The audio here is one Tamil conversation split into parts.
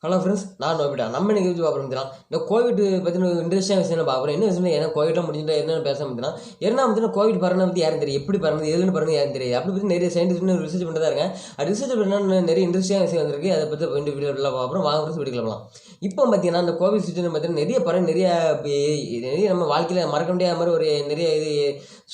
ஹலோ ஃப்ரெண்ட்ஸ், நான் நோபிடா. நம்ம இன்னைக்கு யூஸ் பார்க்குறோம். இந்த கோவிட் பற்றின இன்ட்ரெஸ்டான விஷயம் பார்க்குறோம். என்ன விஷயம், ஏன்னா கோவிட்லாம் முடிஞ்சுட்டா என்னென்னு பேச முடியுதுன்னா, என்ன வந்து கோவிட் பரவனை பற்றி யாரும் தெரியும், எப்படி பரவுது, எதுன்னு பரவுது யாரும் தெரியாது. அப்படி பற்றி நிறைய சயின்டிஸ்ட் ரிசர்ச் பண்ணிட்டு தான் இருக்கேன். அது ரிசர்ச் பண்ணால் நிறைய இன்ட்ரெஸ்டான விஷயம் வந்திருக்கு. அதை பற்றி வீடியோலாம் பார்க்குறோம். வாங்க ஃப்ரெண்ட்ஸ் வீடியோலாம். இப்போ பார்த்தீங்கன்னா இந்த கோவிட் சுச்சுவேஷன் பார்த்தீங்கன்னா நிறைய பரவ நிறைய நம்ம வாழ்க்கையில் மறக்க முடியாத மாதிரி ஒரு நிறைய இது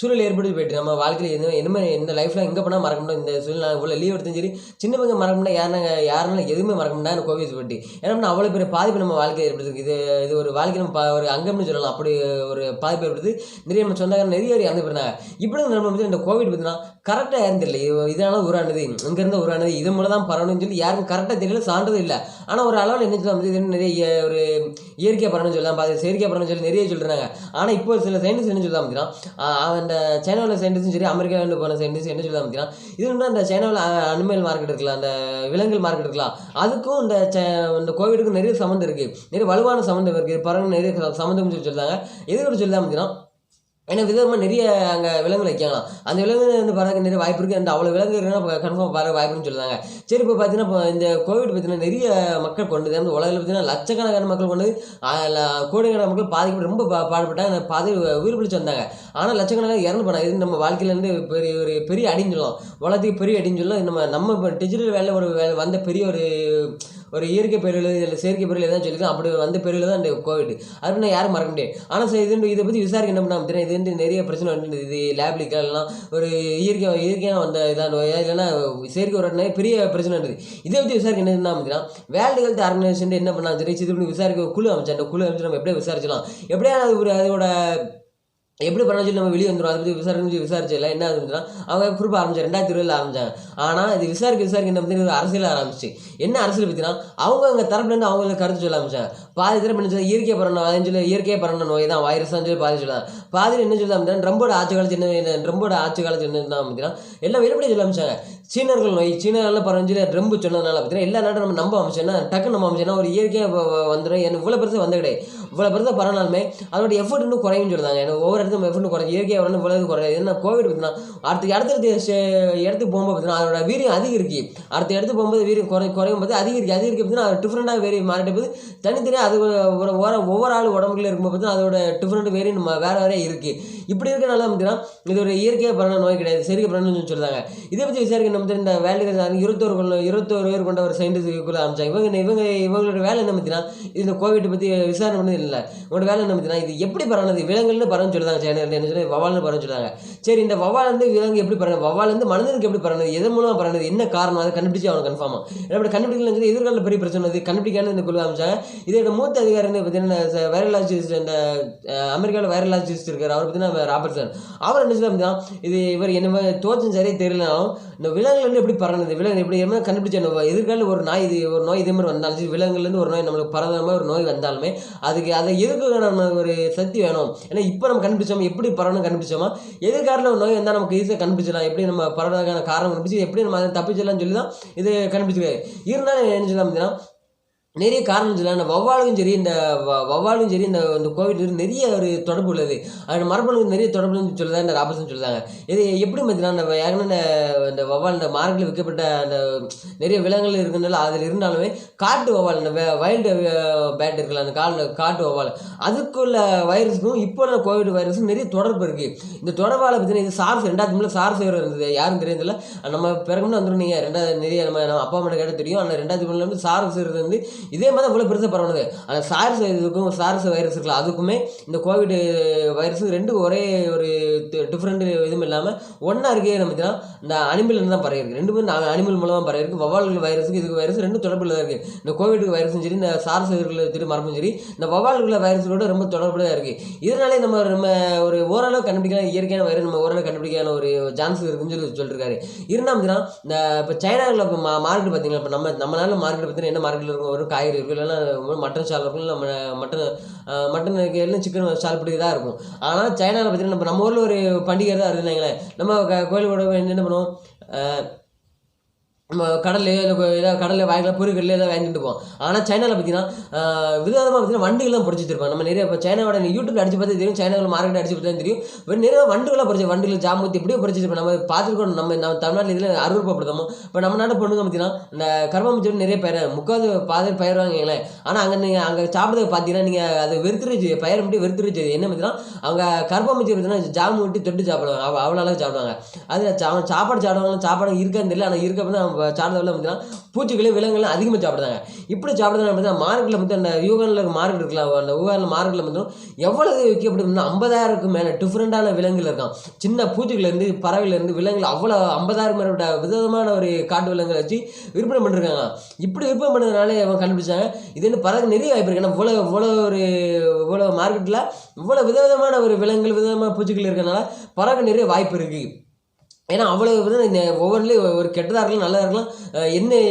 சூழல் ஏற்படுத்தி போயிட்டு நம்ம வாழ்க்கையில் என்ன இந்த லைஃப்பில் எங்கே போனால் மறக்க முடியும். இந்த சூழ்நிலை இவ்வளோ லீவ் எடுத்தும் சரி, சின்ன பங்க மறக்க முடியாது, யாருனாலும் எதுவுமே மறக்க முடியாது இந்த கோவிட் பற்றி. ஏன்னா அவ்வளோ பெரிய பாதிப்பு நம்ம வாழ்க்கை ஏற்படுத்துது. இது ஒரு வாழ்க்கை நம்ம ஒரு அங்கம்னு சொல்லலாம். அப்படி ஒரு பாதிப்பு ஏற்படுது. நிறைய நம்ம சொந்தக்காரங்க நிறைய பேர் இறந்து போயிருந்தாங்க. இப்படி நம்ம வந்து இந்த கோவிட் பார்த்தீங்கன்னா கரெக்டாக இறந்துடல. இதனால உருவானது, இங்கேருந்து உருவானது, இது மூலம் தான் பரவணும்னு சொல்லி யாருக்கும் கரெக்டாக தெரியல, சான்றது இல்லை. ஆனால் ஒரு அளவில் என்ன சொல்லலாம் வந்து நிறைய ஒரு இயற்கை பரவணும்னு சொல்லலாம், செயற்கை பரவணும்னு சொல்லி நிறைய சொல்கிறாங்க. ஆனால் இப்போ சில சயின்டிஸ்ட் என்ன சொல்லலாம் அப்படின்னா, அந்த சைனாவில் சயின்டிஸ்டும் சரி, அமெரிக்காவில் போன சயின்டிஸ்ட் என்ன சொல்லலாம் அப்படின்னா, இது வந்து அந்த சைனாவில் அனிமல் மார்க்கெட் இருக்கலாம், அந்த விலங்குகள் மார்க்கெட் இருக்கலாம், அதுக்கும் இந்த கோவிடுக்கும் நிறைய சம்மந்தம் இருக்குது, நிறைய வலுவான சம்மந்தம் இருக்குது, பரவல் நிறைய சம்மந்தம் சொல்லி சொல்கிறாங்க. எது கூட சொல்லலாம் அப்படின்னா, ஏன்னா விதமாக நிறைய அங்கே விலங்குகள் வைக்கலாம். அந்த விலங்குகள் வந்து பறக்க நிறைய வாய்ப்பு இருக்குது. அந்த அவ்வளோ விலங்கு இருக்குன்னா கன்ஃபார்ம் பறக்க வாய்ப்புன்னு சொல்லுவாங்க. சரி, இப்போ பார்த்தீங்கன்னா இப்போ இந்த கோவிட் பார்த்தீங்கன்னா நிறைய மக்கள் கொண்டு அந்த உலகில் பார்த்தீங்கன்னா லட்சக்கணக்கான மக்கள் கொண்டு கோடிக்கணக்கான மக்கள் பாதிக்கப்பட்டு ரொம்ப பாடுபட்டாங்க. பாதி உயிர் பிடிச்சி வந்தாங்க. ஆனால் லட்சக்கணக்கான இறந்து போனாங்க. இது நம்ம வாழ்க்கையிலேருந்து ஒரு பெரிய அடின்னு சொல்லலாம், உலகத்துக்கு பெரிய அடின்னு சொல்லலாம். நம்ம இப்போ டிஜிட்டல் வேலை வந்த பெரிய ஒரு இயற்கை பேரில் இல்லை செயற்கை பேரில் எதாவது சொல்லியிருக்கோம். அப்படி வந்த பேரில் தான் இந்த கோவிட். அது நான் யாரும் மறக்க முடியாது. ஆனால் இதை பற்றி விசாரிக்க என்ன பண்ணாமல் தெரியும். இது வந்து நிறைய பிரச்சனை வந்து இது லேப்லிக்கலாம் ஒரு இயற்கையாக வந்த இதாக நோயா இல்லைன்னா செயற்கை ஒரு பெரிய பிரச்சனை இருந்தது. இதை பற்றி விசாரிக்க என்ன அப்படின்னா, வேர்ல்டு ஹெல்த் ஆர்கனைசேஷன் என்ன பண்ணாலும் சரி, இது பண்ணி விசாரிக்க குழு அமைச்சேன். அந்த குழு அமைச்சு நம்ம எப்படியே விசாரிச்சலாம், எப்படியா அதோட எப்படி பண்ண சொல்லி நம்ம வெளியே வந்துடும். அதை பற்றி விசாரிச்சல என்ன ஆகுதுன்னா, அவங்க குரூப் ஆரம்பிச்சாங்க 2020 ஆரம்பிச்சாங்க. ஆனால் இது விசாரிக்க என்ன பற்றி ஒரு அரசியல் ஆரம்பிச்சு. என்ன அரசியல் பற்றினா, அவங்க தரப்புலேருந்து அவங்களுக்கு கருத்து சொல்ல ஆரம்பிச்சாங்க. பாதி தரப்பு என்ன சொல்லி இயற்கை பரவணும், அதன் சொல்லி இயற்கையாக பரவணும் நோய் தான் வைரஸ் தான் சொல்லி பாதி சொல்லலாம். பாதியில் என்ன சொல்லலாம் அப்படின்னா, ரொம்போட ஆட்சி காலத்து என்ன அப்படின்னா எல்லாம் வெளிப்படையாக சொல்ல ஆரம்பிச்சாங்க. சீனர்கள் நோய் சீனர்கள் பரவஞ்சு ரொம்ப சொன்னதுனால பார்த்தீங்கன்னா எல்லா நாட்டும் நம்ம நம்ப அமைச்சோன்னா டக்குன்னு நம்ம அமைச்சோன்னா ஒரு இயற்கையாக வந்துடும். என்ன இவ்வளோ பெருசாக வந்த கிடையாது. இவ்வளோ பெருசாக பரவனாலுமே அதோட எஃபர்ட் இன்னும் குறையும்னு சொல்லுவாங்க. ஏன்னா ஒவ்வொரு இடத்துல எஃபர்ட் குறைஞ்சி இயற்கையாக வரணும் இவ்வளோ குறையாது. ஏன்னா கோவிட் பார்த்தீங்கன்னா அடுத்த இடத்துக்கு போகும்போது பார்த்தீங்கன்னா அதோட வீரியம் அதிகரிக்கு. அடுத்த இடத்துக்கு போகும்போது வீரியம் குறையும் போது அதிகரிக்க பார்த்தீங்கன்னா அது டிஃப்ரெண்டாக வேரி மாறிட்ட போது தனித்தனியாக அது ஒவ்வொரு ஆள் உடம்புல இருக்கும்போது பார்த்தீங்கன்னா அதோட டிஃப்ரெண்ட் வேரி நம்ம வேறு இருக்குது. இப்படி இருக்கிறனால பார்த்தீங்கன்னா இது ஒரு இயற்கையாக பரவ நோய் கிடையாது, செயற்கை பரவணும்னு சொல்லுவாங்க. இதை பற்றி விசாரிக்க நம்ம இந்த வேலைக்கு 21 பேர் கொண்ட ஒரு சயின்டிஸ்ட் ஆரம்பிச்சாங்க. இவங்களோட வேலை என்ன பார்த்தீங்கன்னா, இந்த கோவிட் பற்றி விசாரணை பண்ணது இல்லை. உங்களோட வேலை என்ன பார்த்தீங்கன்னா, இது எப்படி பரவுனது, விலங்குன்னு பரவன்னு சொல்லுறாங்க. சைனாவில் என்ன சொல்லி வவால்னு பரவன்னு சொல்லுறாங்க. சரி, இந்த வவால் வந்து விலங்கு எப்படி பரவுது, வவால் வந்து மனிதனுக்கு எப்படி பரவுனது, எதன் மூலமாக பரவுனது, என்ன காரணம், அதை கண்டுபிடிச்சு அவனுக்கு கன்ஃபார்மாக எப்படி கண்டுபிடிக்கலன்னு சொல்லி எதிர்கால பெரிய பிரச்சனை வந்து கண்டுபிடிக்கான்னு இந்த குழு ஆரம்பிச்சாங்க. இதோட மூத்த அதிகாரி வந்து பார்த்தீங்கன்னா வைரலாஜிஸ்ட், இந்த அமெரிக்காவில் வைரலாஜிஸ்ட் இருக்கார். அவர் பார்த்தீங்கன்னா ராபர்ட்சன். அவர் என்ன சொல்லி இது இவர் என்ன தோற்றம் சரியாக தெரியலனாலும் இந்த விலங்குலேருந்து எப்படி பரவுனது, விலங்கு எப்படி என்ன கண்டுபிடிச்ச எதிர்கால ஒரு நோய் இதே மாதிரி வந்தாலும் விலங்குலேருந்து ஒரு நோய் நம்மளுக்கு பரவுற மாதிரி ஒரு நோய் வந்தாலுமே அதுக்கு அதை எதிர்க்க நம்ம ஒரு சக்தி வேணும். ஏன்னா இப்போ நம்ம கண்டுபிடிச்சோமா, எப்படி பரவணும் கண்டுபிடிச்சோமா, எதிர்கால ஒரு நோய் வந்தால் நமக்கு ஈஸியாக கண்டுபிடிச்சலாம், எப்படி நம்ம பரவதுக்கான காரணம் கண்டுபிடிச்சி எப்படி நம்ம அதை தப்பிச்சிடலாம்னு சொல்லி தான் இது கண்டுபிடிச்சிருக்காரு. இருந்தாலும் என்ன சொல்லலாம் அப்படின்னா நிறைய காரணம் சொல்லலாம். வவ்வாலும் சரி இந்த கோவிட் நிறைய ஒரு தொடர்பு உள்ளது. அது மரபணுக்கு நிறைய தொடர்புன்னு சொல்லுதான் இந்த ராபர்ட்சன் சொல்லுறாங்க. இது எப்படி பார்த்தீங்கன்னா ஏற்கனவே இந்த வவ்வால் இந்த மார்க்கெட்டில் விற்கப்பட்ட அந்த நிறைய விலங்குகள் இருக்கிறதுனால அதில் இருந்தாலுமே காட்டு வவ்வால் இந்த வைல்டு பேட் இருக்குல்ல, அந்த காட்டு வவ்வால் அதுக்குள்ள வைரஸுக்கும் இப்போ உள்ள கோவிட் வைரஸும் நிறைய தொடர்பு இருக்குது. இந்த தொடர்பால் பார்த்தீங்கன்னா இது SARS 2003 SARS இருந்தது. யாரும் தெரியுதில்ல, நம்ம பிறகுன்னு வந்துடும். நீங்கள் நிறைய நம்ம அப்பா அம்மா கேட்ட தெரியும். ஆனால் 2003 SARS இருந்து இதே மாதிரி இவ்வளோ பெருசாக பரவுனது. அந்த SARS வைரஸ் இருக்கலாம், அதுக்குமே இந்த கோவிட் வைரஸ் ரெண்டு ஒரே ஒரு டிஃப்ரெண்ட் இதுவும் இல்லாமல் ஒன்றா இருக்கே. நம்ம இந்த அனிமல் தான் பரவிருக்கு. ரெண்டுமே அனிமல் மூலமாக பரவிருக்கு. வவ்வால்கள் வைரஸுக்கு இதுக்கு வைரஸ் ரெண்டும் தொடர்புள்ளதாக இருக்குது. இந்த கோவிட் வைரஸும் சரி, இந்த SARS மரபும் சரி, இந்த வவ்வால்கள வைரஸோட ரொம்ப தொடர்புள்ளதாக இருக்குது. இதனாலே நம்ம ஒரு ஓரளவு கண்டுபிடிக்கலாம், இயற்கையான வைரஸ் நம்ம ஓரளவு கண்டுபிடிக்கான ஒரு சான்ஸ் இருக்குன்னு சொல்லியிருக்காரு. இருந்தால் இந்த இப்போ சைனாவில் இப்போ மார்க்கெட் பார்த்தீங்கன்னா, இப்போ நம்ம நாளில் மார்க்கெட் பார்த்தீங்கன்னா என்ன மார்க்கெட்டில் இருக்கும், ஒரு காய்கறி இருக்கும், இல்லைன்னா மட்டன் ஷால் இருக்கும், இல்லை மட்டன் எல்லாம் சிக்கன் ஷால் இப்படி தான் இருக்கும். ஆனால் சைனாவில் பார்த்தீங்கன்னா நம்ம ஊரில் ஒரு பண்டிகை தான் இருக்குதுங்களேன். நம்ம கோயிலோட என்ன பண்ணுவோம், கடல்லையோ இல்லை ஏதாவது கடலில் வாங்கிக்கலாம் பொருட்கள்லேயே ஏதாவது வாங்கிட்டு போவோம். ஆனால் சைனாவில் பார்த்தீங்கன்னா விதவிதமாக பார்த்தீங்கன்னா வண்டுகள்லாம் பொறிச்சு வச்சிருப்பாங்க. நம்ம நிறைய இப்போ சைனாவோட யூடியூப்ல அடிச்சு பார்த்தா தெரியும், சைனாவில் மார்க்கெட் அடிச்சு பார்த்தா தெரியும். நிறைய வண்டுகள்லாம் பொறிச்சு வண்டுகள் ஜாமூத்தி எப்படியோ பொறிச்சு வச்சிருப்போம். நம்ம பார்த்துருக்கோம். நம்ம தமிழ்நாட்டில் இதில் அருவப்படுத்தமோ. இப்போ நம்ம நாட்டு பொண்ணுங்க பார்த்தீங்கன்னா இந்த கர்மாமூச்சி நிறைய பயிர் முக்காவது பாதி பயிர்வாங்களேன். ஆனால் அங்கே நீங்கள் அங்கே சாப்பிட்றது பார்த்தீங்கன்னா நீங்கள் அதை வெறுத்துருச்சு பயிர் மட்டும் வெறுத்துருச்சு. என்ன பார்த்தீங்கன்னா அவங்க கர்மாமூச்சி பார்த்தீங்கன்னா ஜாமு விட்டு தொட்டு சாப்பிடுவாங்க. அவ்வளோ அளவு சாப்பிடுவாங்க. அதில் சாப்பாடு சாப்பிடுவாங்க. சாப்பாடு இருக்கான்னு தெரியல. ஆனால் இருக்க வந்து சாப்பிட்றதுல பார்த்தீங்கன்னா பூச்சிகளே விலங்குகள் அதிகமாக சாப்பிடுறாங்க. இப்படி சாப்பிட்றதுனால பார்த்தீங்கன்னா மார்க்கெட்டில் வந்து அந்த யூகானில் இருக்க மார்க்கெட் இருக்கலாம். அந்த யூகானில் மார்க்கெட்டில் வந்து எவ்வளவு விற்கப்படுதுன்னா 50,000க்கு மேலே டிஃப்ரெண்டான விலங்குகள் இருக்கான். சின்ன பூச்சிகள்லேருந்து பறவைலேருந்து விலங்குகள் அவ்வளோ 50,000 மேற்பட்ட விதமான ஒரு காட்டு விலங்குகளை வச்சு விற்பனை பண்ணிருக்காங்க. இப்படி விற்பனை பண்ணதுனால அவன் கண்டுபிடிச்சாங்க இது வந்து பறக்க நிறைய வாய்ப்பு இருக்குது. ஏன்னா இவ்வளோ மார்க்கெட்டில் இவ்வளோ விதவிதமான ஒரு விலங்குகள் விதமான பூச்சிகள் இருக்கிறதுனால பறக்க நிறைய வாய்ப்பு இருக்குது. ஏன்னா அவ்வளோ வந்து ஒவ்வொன்றிலையும் ஒரு கெட்டதாக இருக்கலாம் நல்லதாக இருக்கலாம்.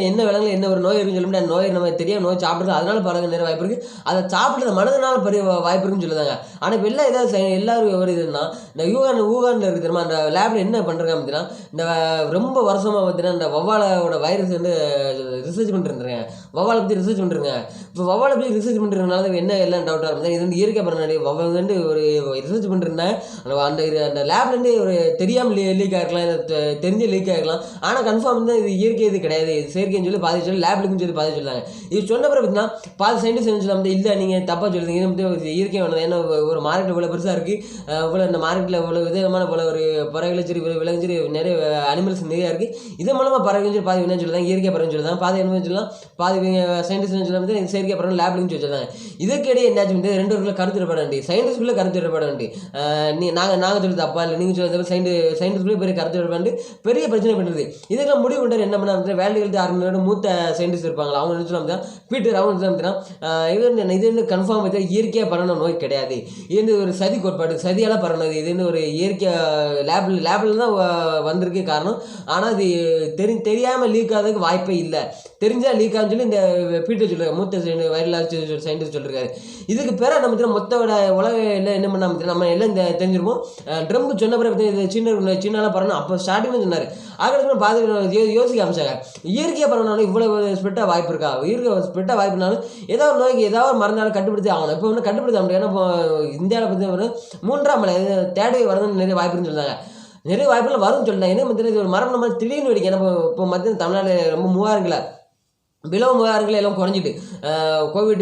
என்ன விலங்குல என்ன ஒரு நோய் இருக்குன்னு சொல்ல முடியாது. நோய் நம்ம தெரியாமல் நோய் சாப்பிட்றது அதனால பறக்க நிறைய வாய்ப்பு இருக்குது. அதை சாப்பிட்றது மனதனால பெரிய வாய்ப்பு இருக்குன்னு சொல்லுதாங்க. ஆனால் இப்போ எல்லாம் ஏதாவது எல்லாரும் ஒரு இதுன்னா இந்த ஊகானில் இருக்குது தெரியுமா, அந்த லேபில் என்ன பண்ணுறாங்க அப்படின்னா இந்த ரொம்ப வருஷமாக பார்த்தீங்கன்னா இந்த வவ்வாலோட வைரஸ் வந்து ரிசர்ச் பண்ணிருந்துருங்க. வவ்வாலை பற்றி ரிசர்ச் பண்ணிருங்க. இப்போ வவ்வாலை பற்றி ரிசர்ச் பண்ணுறதுனால என்ன எல்லாம் டவுட்டாக இருந்தது. இது வந்து இயற்கை பண்ண வவ்வால் வந்து ஒரு ரிசர்ச் பண்ணிருந்தேன். அந்த லேப்லேருந்து ஒரு தெரியாமல் லீக் ஆகிருக்கலாம், தெரிஞ்ச லீக் ஆகிருக்கலாம். ஆனால் கன்ஃபார்ம் வந்து இது இயற்கை இது கிடையாது, இது செயற்கைன்னு சொல்லி பாதி சொல்லி லேப்லுக்குன்னு சொல்லி பாதி சொல்லுவாங்க. இது சொன்ன பிறகு பார்த்தீங்கன்னா பாதி சயின்டிஸ்ட் என்ன சொல்லுவாங்க, இல்லை நீங்கள் தப்பாக சொல்லுறீங்க, இது வந்து இயற்கை வேணாது. ஏன்னா ஒரு மார்க்கெட் இவ்வளோ பெருசாக இருக்குது, இவ்வளோ இந்த மார்க்கெட்டில் இவ்வளோ விதமான இவ்வளோ ஒரு பறவைகளும் சரி விலங்கு சரி நிறைய அனிமல்ஸ் நிறையா இருக்குது. இதன் மூலமாக பறவைன்னு சொல்லி பாதி என்ன சொல்லுவாங்க இயற்கை பறவைன்னு சொல்லுவாங்க, பாதி என்ன சொல்லலாம் பாதி சயின்டிஸ்ட் என்ன சொல்லுவாங்க இது செயற்கை பறவை லேப்லுன்னு சொல்லுவாங்க. இதுக்கிடையே என்னாச்சு வந்து ரெண்டு பேருக்குள்ள கருத்து ஏற்பட வேண்டி சயின்டிஸ்ட்குள்ளே கருத்து ஏற்பட வேண்டி நாங்கள் சொல்லி தப்பா இல்லை நீங்கள் சொல்லுறது சயின்டிஸ்ட்குள்ளே பெரிய கருத்து ஏற்பட வேண்டி பெரிய பிரச்சனை பண்ணுறது. இதுக்கெல்லாம் முடிவு பண்ணுறது என்ன பண்ண வேர்ல்டு ஹெல்த் ஆர்கனைசேஷனோட மூத்த சயின்டிஸ்ட் இருப்பாங்களா அவங்க என்ன சொல்லுவாங்க பீட்டர் அவங்க இது வந்து கன்ஃபார்ம் வந்து இயற்கையாக பரவன நோய் கிடையாது, இது வந்து ஒரு சதி கோட்பாடு சதியால் பரவனது, இது வந்து ஒரு இயற்கை லேபில் தான் வந்திருக்கு காரணம். ஆனால் அது தெரியாமல் லீக் ஆகிறதுக்கு வாய்ப்பே இல்லை, தெரிஞ்சால் லீக் ஆகுன்னு சொல்லி இந்த பீட்டர் சொல்லிருக்காரு, மூத்த வைரலாஜி சயின்டிஸ்ட் சொல்லியிருக்காரு. இதுக்கு பேர நம்ம மொத்தோட உலக எல்லாம் என்ன பண்ணாம நம்ம எல்லாம் தெரிஞ்சிருப்போம். ட்ரம்ப் சொன்ன பிறகு இது சீனால பரவணும் அப்போ ஸ்டார்டிங்னு சொன்னார். அதுக்கு பார்த்து யோசிக்க ஆரம்பிச்சாங்க, இயற்கையாக பரவனாலும் இவ்வளவு ஸ்ப்ரெட்டாக வாய்ப்பு இருக்கா, இயற்கை ஸ்ப்ரெட்டாக வாய்ப்புனாலும் ஏதாவது ஒரு நோய்க்கு ஏதாவது மருந்தாலும் கட்டுப்படுத்தி ஆகணும். இப்போ வந்து கட்டுப்படுத்த முடியாது. ஏன்னா இப்போ இந்தியாவில் பற்றி 3ஆம் மலை தேர்ட் வேவ் வரதுன்னு நிறைய வாய்ப்புன்னு சொல்லிட்டாங்க. நிறைய வாய்ப்புகள் வரும்னு சொல்லிட்டாங்க. என்ன வந்து ஒரு மரம் நம்ம திடீர்னு வெடிக்க. ஏன்னா இப்போ மத்திய தமிழ்நாடு ரொம்ப 3000 பிலோ 3000 எல்லாம் குறைஞ்சிட்டு கோவிட்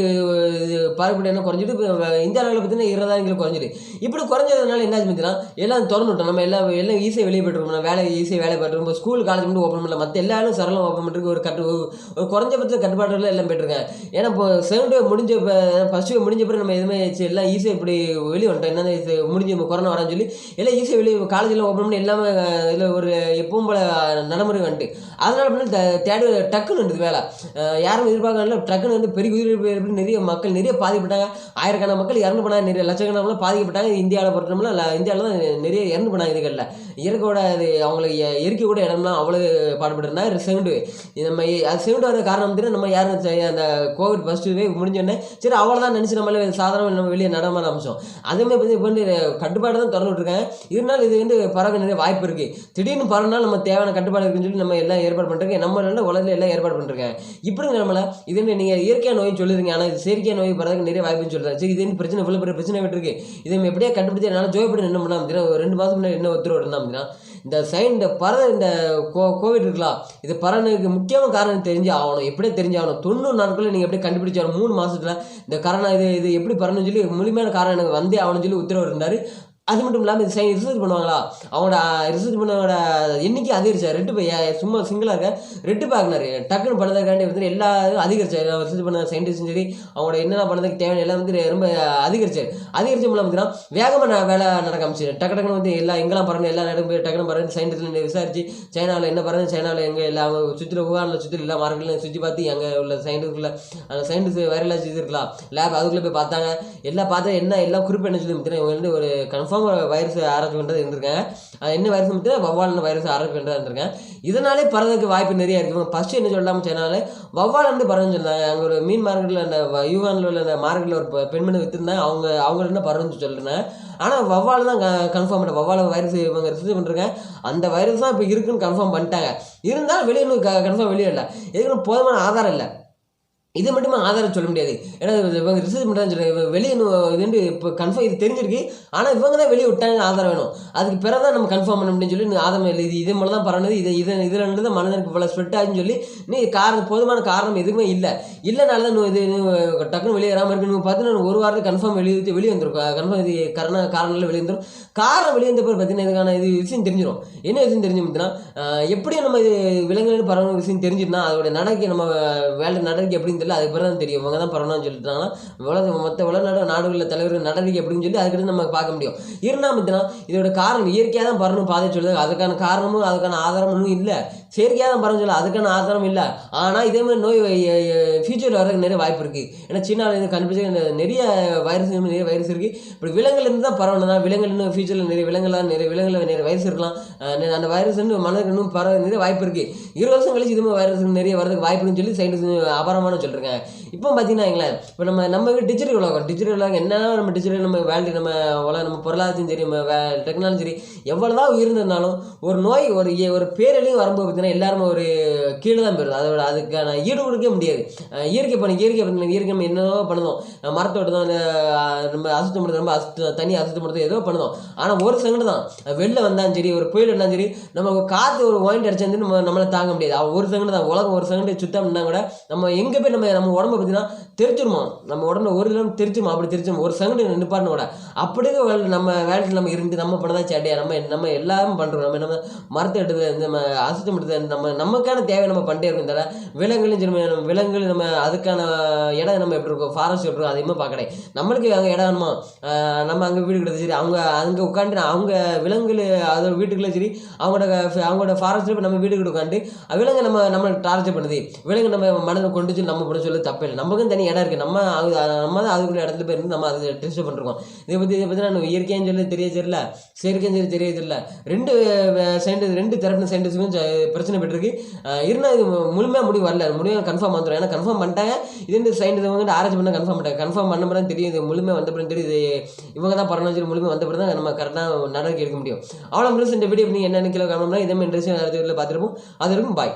பரப்பிட்டு என்ன குறைஞ்சிட்டு இப்போ இந்திய அளவில் பார்த்தீங்கன்னா 20,000 குறைஞ்சிட்டு. இப்படி குறைஞ்சதுனால என்ன பார்த்தீங்கன்னா எல்லாம் திறந்து விட்டோம். நம்ம எல்லாம் ஈஸியாக வெளியே போய்ட்டுருக்கோம், வேலை ஈஸியாக வேலை போய்ட்டு இப்போ ஸ்கூல் காலேஜ் மட்டும் ஓப்பன் பண்ணல, மற்ற எல்லாரும் சரளம் ஓப்பன் பண்ணுறதுக்கு ஒரு குறைஞ்சபட்ச கட்டுப்பாடுகள் எல்லாம் போய்ட்டுருக்கேன். ஏன்னா இப்போ செகண்ட் வேவ் முடிஞ்ச இப்போ ஃபர்ஸ்ட் வேவ் முடிஞ்ச பிறகு நம்ம எதுவுமே எல்லாம் ஈஸியாக இப்படி வெளியே வந்துட்டோம். என்னென்ன முடிஞ்சு கொரோனா வரான்னு சொல்லி எல்லாம் ஈஸியாக வெளியே காலேஜெலாம் ஓப்பன் பண்ணி எல்லாமே இதில் ஒரு எப்பவும் போல நடைமுறை வந்துட்டு அதனால அப்படின்னா தேடி டக்குன்னு இருந்தது வேலை. யாரும் எதிர்பார்க்கல, ட்ரக்குன்னு வந்து பெரிய உயிரிழப்பு நிறைய மக்கள் நிறைய பாதிக்கப்பட்டாங்க. ஆயிரக்கணக்கான மக்கள் இறந்து போனாங்க, நிறைய லட்சக்கணக்கில் பாதிக்கப்பட்டாங்க. இந்தியாவில் பொறுத்தவரை இந்தியாவில் தான் நிறைய இறந்து போனாங்க. இதுகளில் இயற்கையோட அது அவங்களுக்கு இயற்கை கூட இடம்லாம் அவ்வளோ பாடுபட்டுருந்தாங்க. செகண்ட் நம்ம அது செகண்ட் வர காரணம் வந்து நம்ம யாரும் அந்த கோவிட் ஃபர்ஸ்ட் வேவ் முடிஞ்சோடனே சரி அவ்வளோதான் நினச்சி நம்மளே சாதாரண நம்ம வெளியே நடமாட ஆரம்பிச்சோம். அதுவுமே வந்து இப்போ வந்து கட்டுப்பாடு தான் திறந்து விட்டுருக்காங்க. இருந்தாலும் இது வந்து பரவ நிறைய வாய்ப்பு இருக்குது. திடீர்னு பரவனாலும் நம்ம தேவையான கட்டுப்பாடு இருக்குன்னு சொல்லி நம்ம எல்லாம் ஏற்பாடு பண்ணிருக்கேன். நம்ம உலகில் எல்லாம் ஏற்பாடு பண்ணிருக்கேன். இப்படி நம்மள இது நீங்கள் இயற்கையான நோயின்னு சொல்லிருங்க, ஆனால் இது செயற்கை நோய் வரதுக்கு நிறைய வாய்ப்புன்னு சொல்கிறாங்க. சரி இது பிரச்சனை இவ்வளோ பெரிய பிரச்சனை விட்டுருக்கு, இதை எப்படியா கண்டுபிடிச்சி என்னால் ஜோய் பண்ணி என்ன பண்ணலாம் அப்படின்னா 2 மாதம் முன்னாடி என்ன உத்தரவு இருந்தால் அப்படின்னா இந்த இந்த கோவிட் இருக்கலாம் இது பரவனுக்கு முக்கியமான காரணம் தெரிஞ்சு ஆகணும். எப்படியே தெரிஞ்சாகணும் 90 நாட்களில் நீங்கள் எப்படி கண்டுபிடிச்சாலும் 3 மாதத்தில் இந்த கரோனா இது எப்படி பரவணும்னு சொல்லி முழுமையான காரணம் எனக்கு வந்தே ஆகணும்னு சொல்லி உத்தரவு இருந்தார். அது மட்டும் இல்லாமல் இது ரிசர்ச் பண்ணுவாங்களா அவங்களோட ரிசர்ச் பண்ணோட எண்ணிக்கை அதிகரிச்சார். சும்மா சிங்கிளாக இருக்க ரெட்டு ஆகினார். டக்குன்னு பண்ணதுக்காண்டி வந்து எல்லாரும் அதிகரிச்சார். ரிசர்ச் பண்ண சயின்டிஸ்டும் சரி அவங்களோட என்னென்ன பண்ணதுக்கு தேவையான எல்லாம் வந்து ரொம்ப அதிகரிச்சார். அதிகரிச்ச மூலம் பார்த்தீங்கன்னா வேகமாக வேலை நடக்க ஆரம்பிச்சு டக்குன்னு வந்து எல்லாம் எங்கெல்லாம் பறந்து எல்லாம் நடந்து டக்குன்னு பறந்து சயின்டிஸ்ட் விசாரிச்சு சைனாவில் என்ன பறந்து சைனாவில் எங்கே எல்லாம் சுற்றில ஊகானில் சுற்றி எல்லா மார்க்கெட்லையும் சுற்றி பார்த்து அங்கே உள்ள சயின்டிஸ்டில் அந்த சயின்டிஸ்ட் வைரலாஜி இது இருக்கலாம் லேப் அதுக்குள்ளே போய் பார்த்தாங்க. எல்லாம் பார்த்தா என்ன குறிப்பு என்ன சொல்லி பார்த்தீங்கன்னா இவங்க வந்து ஒரு கன்ஃபார்ம் வைரஸ் ஆராய்ச்சி பண்ணுறது இருந்திருக்காங்க. என்ன வைரஸ் பார்த்தீங்கன்னா வவ்வால் வைரஸ் ஆராய்ச்சி பண்ணுறது இருந்திருக்காங்க. இதனாலே பறதுக்கு வாய்ப்பு நிறைய இருக்குது. ஃபர்ஸ்ட் என்ன சொல்லலாம்னு சொன்னாலே வவ்வால் வந்து பறந்து சொன்னாங்க. அங்கே ஒரு மீன் மார்க்கெட்டில் அந்த யூகானில் உள்ள அந்த மார்க்கெட்டில் ஒரு பெண்மணி விற்றுருந்தாங்க. அவங்க என்ன பறந்து சொல்லிருந்தாங்க. ஆனால் வவ்வால் தான் கன்ஃபார்ம் பண்ண வவ்வால் வைரஸ் இவங்க ரிசர்ச் பண்ணுறாங்க, அந்த வைரஸ் தான் இப்போ இருக்குன்னு கன்ஃபார்ம் பண்ணிட்டாங்க. இருந்தாலும் வெளியே இன்னும் கன்ஃபார்ம் வெளியே இல்லை, எதுக்கு போதுமான ஆதாரம் இல்லை. இது மட்டுமே ஆதாரம் சொல்ல முடியாது. ஏன்னா இவங்க ரிசர்ச் பண்ணுறான்னு சொல்கிறாங்க, வெளியே இது இப்போ கன்ஃபார்ம் இது தெரிஞ்சிருக்கு, ஆனால் இவங்க தான் வெளியே விட்டாங்க, ஆதாரம் வேணும். அதுக்கு பிறகு தான் நம்ம கன்ஃபார்ம் பண்ண முடியும்னு சொல்லி ஆதாரம் இல்லை, இது மூலம் தான் பரவுனது, இதில் தான் மனிதனுக்கு இவ்வளோ ஸ்ப்ரெட் ஆகுன்னு சொல்லி போதுமான காரணம் எதுவுமே இல்லைனால தான் இது டக்குன்னு வெளியே வராமல் இருக்குன்னு பார்த்தீங்கன்னா ஒரு வாரத்துக்கு கன்ஃபார்ம் வெளியே வந்துடும். கன்ஃபார்ம் இது காரணங்கள் வெளியே வந்துடும். காரணம் வெளியே வந்த பிறகு பார்த்தீங்கன்னா இதுக்கான இது விஷயம் தெரிஞ்சிடும். என்ன விஷயம் தெரிஞ்சு பார்த்தீங்கன்னா, எப்படியும் நம்ம இது விலங்குகள் பரவ விஷயம் தெரிஞ்சிருந்தா அதோட நடக்கை நம்ம வேலை நடக்கை எப்படின்னு தெரியல, அதுக்கு பிறகு தான் தெரியும். இவங்க தான் பரவணும்னு சொல்லிட்டாங்கன்னா மற்ற உலக நாடுகளில் தலைவர் நடவடிக்கை எப்படின்னு சொல்லி அதுக்கிட்ட நம்ம பார்க்க முடியும். இருந்தால் பார்த்தீங்கன்னா இதோட காரணம் இயற்கையாக தான் பரவணும் பாதை சொல்லுது, அதுக்கான காரணமும் அதுக்கான ஆதாரமும் இல்லை. செயற்கையாக தான் பரவ சொல்ல அதுக்கான ஆதாரம் இல்லை. ஆனால் இதே மாதிரி நோய் ஃபியூச்சரில் வரதுக்கு நிறைய வாய்ப்பு இருக்குது. ஏன்னா சீனாவில் கண்டுபிடிச்ச நிறைய வைரஸ் இருக்குது. இப்படி விலங்குலேருந்து தான் பரவணும் தான், விலங்குகள் இன்னும் ஃபியூச்சரில் நிறைய விலங்குகள் நிறைய வைரஸ் இருக்கலாம். அந்த வைரஸ் வந்து மனிதனுக்கு இன்னும் நிறைய வாய்ப்பு இருக்குது. 20 வருஷம் கழிச்சு இதுமே வைரஸ் நிறைய வரதுக்கு வாய்ப்பு இருக்குன்னு சொல்லி சயின்டிஸ்ட் அபாரமான சொல்லிருக்கேன். இப்போ பார்த்தீங்கன்னா இப்போ நம்ம டிஜிட்டல் உலகம் என்னன்னா நம்ம டிஜிட்டல் நம்ம வேல்யூ நம்ம உலகம் நம்ம பொருளாதாரம் சரி நம்ம டெக்னாலஜி சரி எவ்வளோதான் உயர்ந்திருந்தாலும் ஒரு நோய் ஒரு பேரழியும் வரும்போது பார்த்தீங்கன்னா எல்லாருமே ஒரு கீழே தான் போயிடுது. அதோட அதுக்கான ஈடு கொடுக்க முடியாது. இயற்கை நம்ம என்னென்னோ பண்ணுதோம், மரத்தோட்டதோ நம்ம அசுத்தப்படுறது ரொம்ப தண்ணி அசுத்தப்படுறது ஏதோ பண்ணுதோம். ஆனால் ஒரு செகண்ட் தான் வெளில வந்தாலும் சரி ஒரு புயல் இருந்தாலும் சரி நம்ம காற்று ஒரு வாயிண்ட் அடிச்சு நம்மளை தாங்க முடியாது. ஒரு செகண்ட் தான் உலகம் ஒரு செகண்ட் சுத்தம்னா கூட நம்ம எங்கே போய் நம்ம உடம்பை பார்த்தீங்கன்னா தெரிச்சிருமா, நம்ம உடம்புல ஒரு கிலோ தெரிச்சிருமா, அப்படி தெரிச்சிருமா ஒரு செகண்ட் நிப்பாட்டின கூட அப்படியே நம்ம வேலையில் நம்ம இருந்து நம்ம பண்ணதான் சேட்டையா நம்ம எல்லாரும் பண்ணுறோம். நம்ம மரத்தை எடுத்து நம்ம அசுத்தம் எடுத்து நமக்கான தேவை நம்ம பண்ணிட்டே இருக்கும். தவிர விலங்குகள் நம்ம அதுக்கான இடம் நம்ம எப்படி இருக்கோம், ஃபாரஸ்ட் எப்படி இருக்கும் அதிகமாக பார்க்கறே. நம்மளுக்கு அங்கே இடம் வேணுமா, நம்ம அங்கே வீடு கிடையாது சரி அவங்க அங்கே உட்காந்து அவங்க விலங்குகள் அதோட வீட்டுக்குள்ளே சரி அவங்களோட ஃபாரஸ்ட்டில் போய் நம்ம வீட்டுக்கு உட்காந்து விலங்கு நம்ம டார்ச்சர் பண்ணுது. விலங்கு நம்ம மனதை கொண்டு சொல்லி நம்ம கூட சொல்லி தப்பே இல்லை. நமக்கும் தனி இடம் இருக்குது, நம்ம தான் அதுக்குள்ள இடத்துல போய் இருந்து நம்ம அதை டெஸ்ட் பண்ணிருக்கோம். இதை பற்றி நான் இயற்கையான்னு சொல்லி தெரியல, செயற்கைன்னு சொல்லி தெரியதில்லை. ரெண்டு தரப்பு சயின்டிஸ்டுக்கும் பிரச்சனை பெற்றிருக்கு. இருந்தால் இது முழுமையாக முடிவு கன்ஃபார்ம் வந்துடும். ஏன்னா கன்ஃபார்ம் பண்ணிட்டாங்க, இது சயின்டிஸ்ட் ஆராய்ச்சி பண்ண கன்ஃபார்ம் பண்ண பிறகு தெரியும், இது முழுமையாக வந்த பிறகு தெரியும், இது இவங்க தான் பரவாயில்ல சொல்லி முழுமையாக வந்த பிறகு தான் நம்ம கரெக்டாக நடவடிக்கை எடுக்க முடியும். அவ்வளோ இந்த வீடியோ நீங்கள் என்ன கீழே காரணம்னா இதே மாதிரி இன்ட்ரெஸ்ட் பார்த்துருப்போம். அது இருக்கும். பாய்.